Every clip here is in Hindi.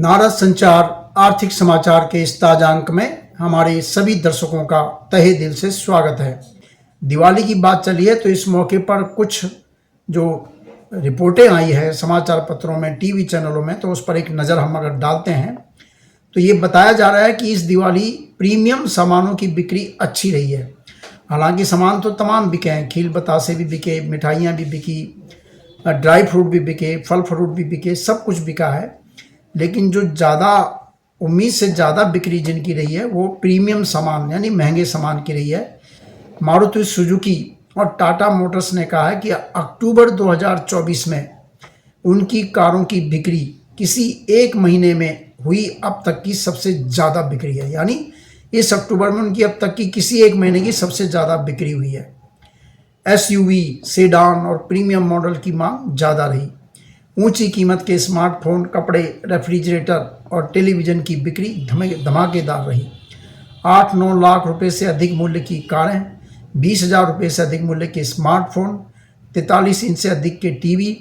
नारद संचार आर्थिक समाचार के इस ताजा अंक में हमारे सभी दर्शकों का तहे दिल से स्वागत है। दिवाली की बात चली है तो इस मौके पर कुछ जो रिपोर्टें आई है समाचार पत्रों में, टीवी चैनलों में, तो उस पर एक नज़र हम अगर डालते हैं तो ये बताया जा रहा है कि इस दिवाली प्रीमियम सामानों की बिक्री अच्छी रही है। हालांकि सामान तो तमाम बिके हैं, खील बतासे भी बिके, मिठाइयाँ भी बिकी, ड्राई फ्रूट भी बिके, फल फ्रूट भी बिके, सब कुछ बिका है। लेकिन जो ज़्यादा उम्मीद से ज़्यादा बिक्री जिनकी रही है वो प्रीमियम सामान यानी महंगे सामान की रही है। मारुति सुजुकी और टाटा मोटर्स ने कहा है कि अक्टूबर 2024 में उनकी कारों की बिक्री किसी एक महीने में हुई अब तक की सबसे ज़्यादा बिक्री है। यानी इस अक्टूबर में उनकी अब तक की किसी एक महीने की सबसे ज़्यादा बिक्री हुई है। एसयूवी, सेडान और प्रीमियम मॉडल की मांग ज़्यादा रही। ऊंची कीमत के स्मार्टफोन, कपड़े, रेफ्रिजरेटर और टेलीविज़न की बिक्री धमाकेदार रही। 8-9 लाख रुपए से अधिक मूल्य की कारें, 20,000 रुपये से अधिक मूल्य के स्मार्टफोन, 43 इंच से अधिक के टीवी,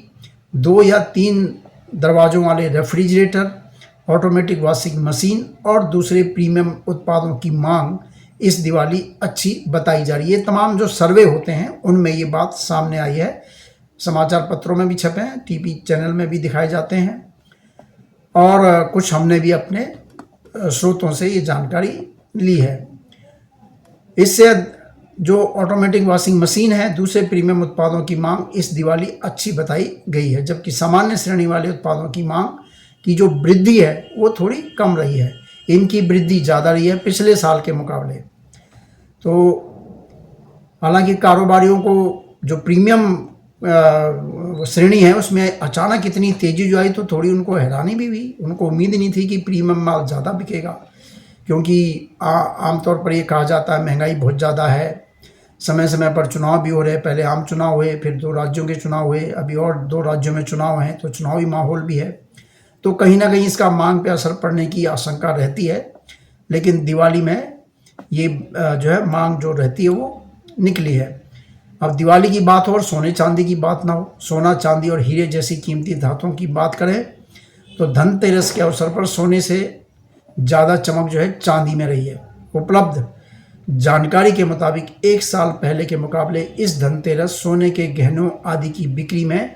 2 या 3 दरवाज़ों वाले रेफ्रिजरेटर, ऑटोमेटिक वॉशिंग मशीन और दूसरे प्रीमियम उत्पादों की मांग इस दिवाली अच्छी बताई जा रही है। तमाम जो सर्वे होते हैं उनमें ये बात सामने आई है। समाचार पत्रों में भी छपे हैं, टीवी चैनल में भी दिखाए जाते हैं और कुछ हमने भी अपने स्रोतों से ये जानकारी ली है। इससे जो ऑटोमेटिक वॉशिंग मशीन है, दूसरे प्रीमियम उत्पादों की मांग इस दिवाली अच्छी बताई गई है, जबकि सामान्य श्रेणी वाले उत्पादों की मांग की जो वृद्धि है वो थोड़ी कम रही है। इनकी वृद्धि ज़्यादा रही है पिछले साल के मुकाबले। तो हालांकि कारोबारियों को जो प्रीमियम श्रेणी है उसमें अचानक इतनी तेज़ी जो आई तो थोड़ी उनको हैरानी भी हुई। उनको उम्मीद नहीं थी कि प्रीमियम माल ज़्यादा बिकेगा, क्योंकि आमतौर पर ये कहा जाता है महंगाई बहुत ज़्यादा है, समय समय पर चुनाव भी हो रहे हैं। पहले आम चुनाव हुए, फिर 2 राज्यों के चुनाव हुए, अभी और 2 राज्यों में चुनाव हैं, तो चुनावी माहौल भी है, तो कहीं ना कहीं इसका मांग पे असर पड़ने की आशंका रहती है। लेकिन दिवाली में ये जो है मांग जो रहती है वो निकली है। अब दिवाली की बात हो और सोने चांदी की बात ना हो। सोना, चांदी और हीरे जैसी कीमती धातुओं की बात करें तो धनतेरस के अवसर पर सोने से ज़्यादा चमक जो है चांदी में रही है। उपलब्ध जानकारी के मुताबिक 1 साल पहले के मुकाबले इस धनतेरस सोने के गहनों आदि की बिक्री में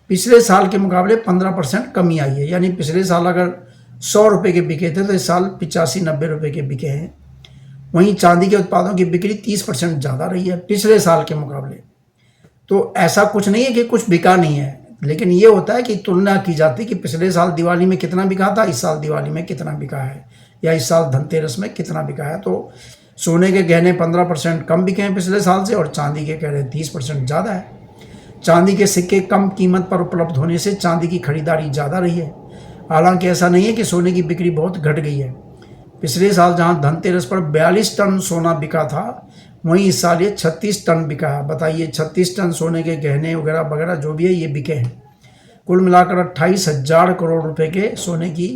पिछले साल के मुकाबले 15% कमी आई है। यानी पिछले साल अगर 100 रुपये के बिके थे तो इस साल 85-90 रुपये के बिके हैं। वहीं चांदी के उत्पादों की बिक्री 30% ज़्यादा रही है पिछले साल के मुकाबले। तो ऐसा कुछ नहीं है कि कुछ बिका नहीं है, लेकिन ये होता है कि तुलना की जाती है कि पिछले साल दिवाली में कितना बिका था, इस साल दिवाली में कितना बिका है, या इस साल धनतेरस में कितना बिका है। तो सोने के गहने 15% कम बिके हैं पिछले साल से और चांदी के गहने 30% ज़्यादा है। चांदी के सिक्के कम कीमत पर उपलब्ध होने से चांदी की खरीदारी ज़्यादा रही है। हालांकि ऐसा नहीं है कि सोने की बिक्री बहुत घट गई है। पिछले साल जहां धनतेरस पर 42 टन सोना बिका था, वहीं इस साल ये 36 टन बिका है। बताइए, 36 टन सोने के गहने वगैरह वगैरह जो भी है ये बिके हैं। कुल मिलाकर 28,000 करोड़ रुपए के सोने की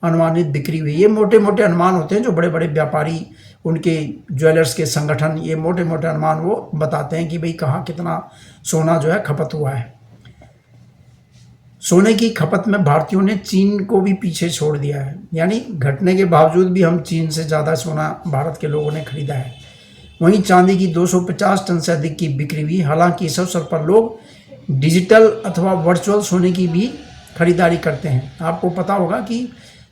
अनुमानित बिक्री हुई। ये मोटे मोटे अनुमान होते हैं जो बड़े बड़े व्यापारी, उनके ज्वेलर्स के संगठन, ये मोटे मोटे अनुमान वो बताते हैं कि भाई कहाँ कितना सोना जो है खपत हुआ है। सोने की खपत में भारतीयों ने चीन को भी पीछे छोड़ दिया है। यानी घटने के बावजूद भी हम चीन से ज़्यादा सोना भारत के लोगों ने खरीदा है। वहीं चांदी की 250 टन से अधिक की बिक्री हुई। हालांकि इस अवसर पर लोग डिजिटल अथवा वर्चुअल सोने की भी खरीदारी करते हैं। आपको पता होगा कि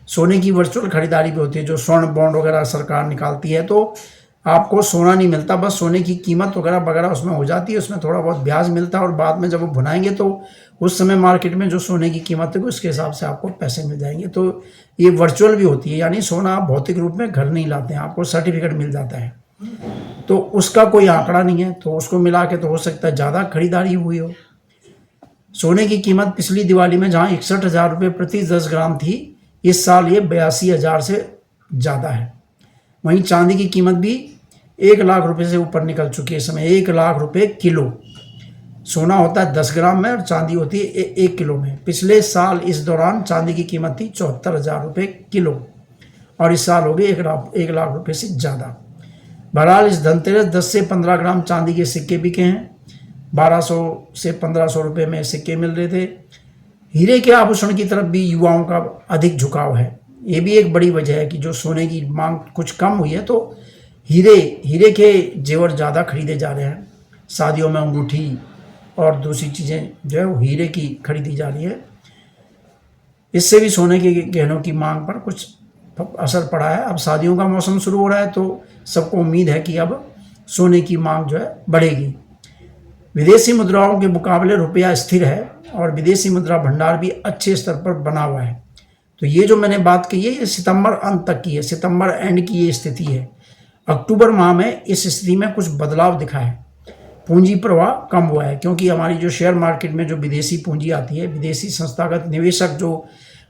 सोने की वर्चुअल खरीदारी भी होती है, जो स्वर्ण बॉन्ड वगैरह सरकार निकालती है, तो आपको सोना नहीं मिलता, बस सोने की कीमत वगैरह वगैरह उसमें हो जाती है, उसमें थोड़ा बहुत ब्याज मिलता है और बाद में जब वो भुनाएंगे तो उस समय मार्केट में जो सोने की कीमत है उसके हिसाब से आपको पैसे मिल जाएंगे। तो ये वर्चुअल भी होती है, यानी सोना आप भौतिक रूप में घर नहीं लाते हैं, आपको सर्टिफिकेट मिल जाता है, तो उसका कोई आंकड़ा नहीं है, तो उसको मिला के तो हो सकता है ज़्यादा खरीदारी हुई हो। सोने की कीमत पिछली दिवाली में जहाँ 61,000 रुपये प्रति 10 ग्राम थी, इस साल ये 82,000 से ज़्यादा है। वहीं चांदी की कीमत भी 1 लाख रुपए से ऊपर निकल चुकी है। इस समय 1 लाख रुपए किलो सोना होता है 10 ग्राम में और चांदी होती है 1 किलो में। पिछले साल इस दौरान चांदी की कीमत थी 74,000 रुपये किलो और इस साल हो गई 1 लाख रुपये से ज़्यादा। बहरहाल इस धनतेरस 10 से 15 ग्राम चांदी के सिक्के बिके हैं। 1200 से 1500 रुपये में सिक्के मिल रहे थे। हीरे के आभूषण की तरफ भी युवाओं का अधिक झुकाव है। ये भी एक बड़ी वजह है कि जो सोने की मांग कुछ कम हुई है तो हीरे के जेवर ज़्यादा खरीदे जा रहे हैं। शादियों में अंगूठी और दूसरी चीज़ें जो है वो हीरे की खरीदी जा रही है। इससे भी सोने के गहनों की मांग पर कुछ असर पड़ा है। अब शादियों का मौसम शुरू हो रहा है तो सबको उम्मीद है कि अब सोने की मांग जो है बढ़ेगी। विदेशी मुद्राओं के मुकाबले रुपया स्थिर है और विदेशी मुद्रा भंडार भी अच्छे स्तर पर बना हुआ है। तो ये जो मैंने बात की है ये सितंबर अंत तक की है, सितंबर एंड की ये स्थिति है। अक्टूबर माह में इस स्थिति में कुछ बदलाव दिखा है। पूंजी प्रवाह कम हुआ है क्योंकि हमारी जो शेयर मार्केट में जो विदेशी पूंजी आती है, विदेशी संस्थागत निवेशक जो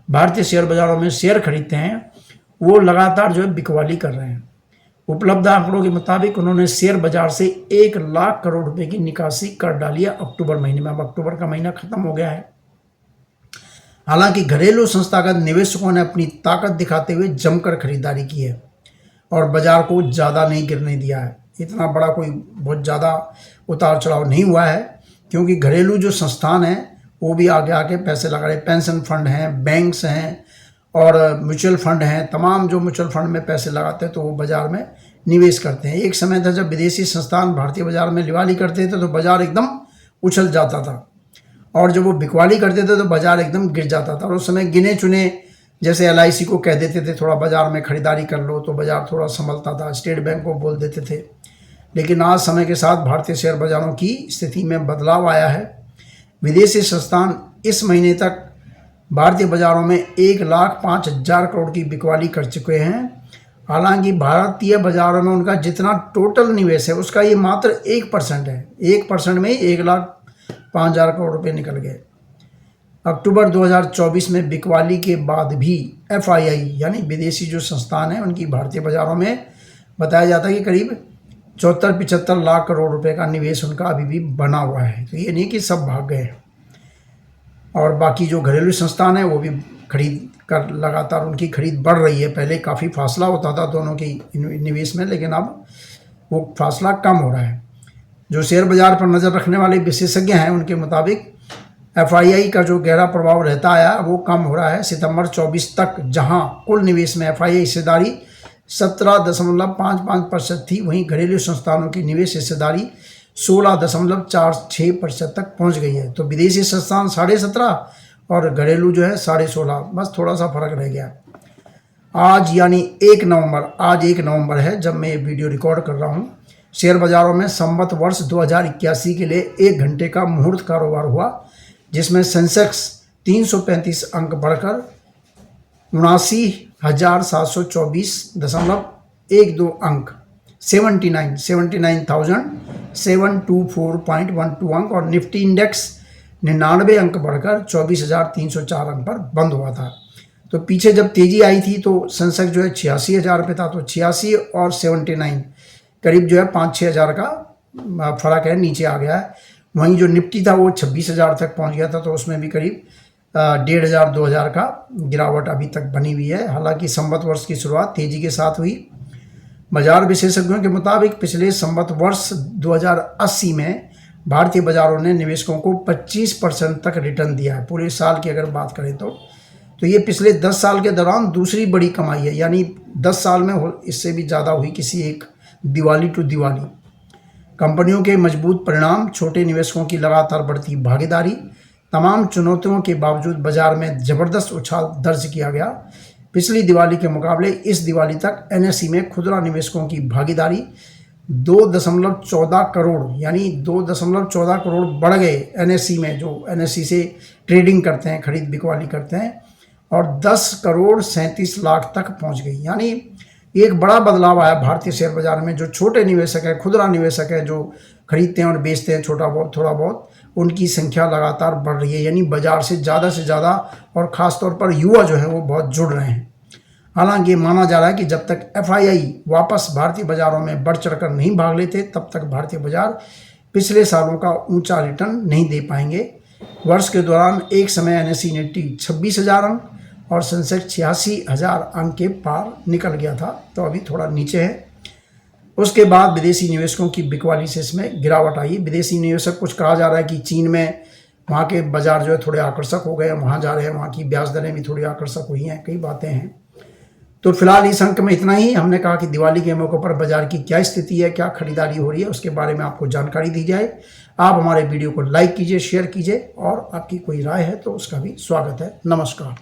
भारतीय शेयर बाजारों में शेयर खरीदते हैं वो लगातार जो है बिकवाली कर रहे हैं। उपलब्ध आंकड़ों के मुताबिक उन्होंने शेयर बाजार से 1 लाख करोड़ रुपए की निकासी कर डाली है अक्टूबर महीने में। अब अक्टूबर का महीना खत्म हो गया है। हालांकि घरेलू संस्थागत निवेशकों ने अपनी ताकत दिखाते हुए जमकर खरीदारी की है और बाजार को ज़्यादा नहीं गिरने दिया है। इतना बड़ा कोई बहुत ज़्यादा उतार चढ़ाव नहीं हुआ है क्योंकि घरेलू जो संस्थान हैं वो भी आगे आके पैसे लगा रहे। पेंशन फंड हैं, बैंक्स हैं और म्यूचुअल फंड हैं। तमाम जो म्यूचुअल फंड में पैसे लगाते हैं तो वो बाज़ार में निवेश करते हैं। एक समय था जब विदेशी संस्थान भारतीय बाज़ार में लिवाली करते थे तो बाज़ार एकदम उछल जाता था और जब वो बिकवाली करते थे तो बाज़ार एकदम गिर जाता था। और उस समय गिने चुने जैसे LIC को कह देते थे थोड़ा बाज़ार में खरीदारी कर लो तो बाज़ार थोड़ा संभलता था। स्टेट बैंक को बोल देते थे। लेकिन आज समय के साथ भारतीय शेयर बाज़ारों की स्थिति में बदलाव आया है। विदेशी संस्थान इस महीने तक भारतीय बाज़ारों में 1,05,000 करोड़ की बिकवाली कर चुके हैं। हालांकि भारतीय बाज़ारों में उनका जितना टोटल निवेश है उसका ये मात्र 1% है। 1% में ही 1,05,000 करोड़ रुपये निकल गए। अक्टूबर 2024 में बिकवाली के बाद भी FII यानी विदेशी जो संस्थान है उनकी भारतीय बाज़ारों में बताया जाता है कि करीब 74-75 लाख करोड़ रुपए का निवेश उनका अभी भी बना हुआ है। तो ये नहीं कि सब भाग गए और बाकी जो घरेलू संस्थान है वो भी खरीद कर लगातार उनकी खरीद बढ़ रही है। पहले काफ़ी फासला होता था दोनों के निवेश में, लेकिन अब वो फासला कम हो रहा है। जो शेयर बाज़ार पर नज़र रखने वाले विशेषज्ञ हैं उनके मुताबिक FII का जो गहरा प्रभाव रहता आया वो कम हो रहा है। सितंबर 24 तक जहां कुल निवेश में FII हिस्सेदारी 17.55% थी, वहीं घरेलू संस्थानों की निवेश हिस्सेदारी 16.46% तक पहुंच गई है। तो विदेशी संस्थान 17.5 और घरेलू जो है 16.5, बस थोड़ा सा फर्क रह गया। आज यानी 1 नवंबर है जब मैं ये वीडियो रिकॉर्ड कर रहा हूँ। शेयर बाज़ारों में संवत वर्ष 2081 के लिए 1 घंटे का मुहूर्त कारोबार हुआ जिसमें सेंसेक्स 335 अंक बढ़कर 79,724.12 अंक 79,724.12 अंक और निफ्टी इंडेक्स 99 अंक बढ़कर 24,304 अंक पर बंद हुआ था। तो पीछे जब तेजी आई थी तो सेंसेक्स जो है 86,000 पे था, तो 86 और 79 करीब जो है 5-6 हज़ार का फर्क है, नीचे आ गया है। वहीं जो निफ्टी था वो 26,000 तक पहुंच गया था, तो उसमें भी करीब 1,500-2,000 का गिरावट अभी तक बनी हुई है। हालांकि संवत वर्ष की शुरुआत तेजी के साथ हुई। बाजार विशेषज्ञों के मुताबिक पिछले संवत वर्ष 2080 में भारतीय बाजारों ने निवेशकों को 25% तक रिटर्न दिया है। पूरे साल की अगर बात करें तो ये पिछले 10 साल के दौरान दूसरी बड़ी कमाई है, यानी 10 साल में इससे भी ज़्यादा हुई किसी एक दिवाली टू दिवाली। कंपनियों के मजबूत परिणाम, छोटे निवेशकों की लगातार बढ़ती भागीदारी, तमाम चुनौतियों के बावजूद बाजार में ज़बरदस्त उछाल दर्ज किया गया। पिछली दिवाली के मुकाबले इस दिवाली तक NSE में खुदरा निवेशकों की भागीदारी 2.14 करोड़ यानी 2.14 करोड़ बढ़ गए NSE में, जो NSE से ट्रेडिंग करते हैं, खरीद बिकवाली करते हैं, और 10 करोड़ 37 लाख तक पहुंच गई। यानी एक बड़ा बदलाव आया भारतीय शेयर बाजार में। जो छोटे निवेशक हैं, खुदरा निवेशक हैं, जो खरीदते हैं और बेचते हैं थोड़ा बहुत, उनकी संख्या लगातार बढ़ रही है। यानी बाजार से ज़्यादा और ख़ास तौर पर युवा जो है वो बहुत जुड़ रहे हैं। हालांकि माना जा रहा है कि जब तक FII वापस भारतीय बाजारों में बढ़ चढ़कर नहीं भाग लेते तब तक भारतीय बाजार पिछले सालों का ऊंचा रिटर्न नहीं दे पाएंगे। वर्ष के दौरान एक समय NSE निफ्टी 26,000 अंक और सेंसेक्स 86,000 अंक के पार निकल गया था, तो अभी थोड़ा नीचे है। उसके बाद विदेशी निवेशकों की बिकवाली से इसमें गिरावट आई। विदेशी निवेशक, कुछ कहा जा रहा है कि चीन में वहाँ के बाज़ार जो है थोड़े आकर्षक हो गए, वहाँ जा रहे हैं, वहाँ की ब्याज दरें भी थोड़ी आकर्षक हुई हैं, कई बातें हैं। तो फिलहाल इस अंक में इतना ही। हमने कहा कि दिवाली के मौके पर बाजार की क्या स्थिति है, क्या खरीदारी हो रही है, उसके बारे में आपको जानकारी दी जाए। आप हमारे वीडियो को लाइक कीजिए, शेयर कीजिए, और आपकी कोई राय है तो उसका भी स्वागत है। नमस्कार।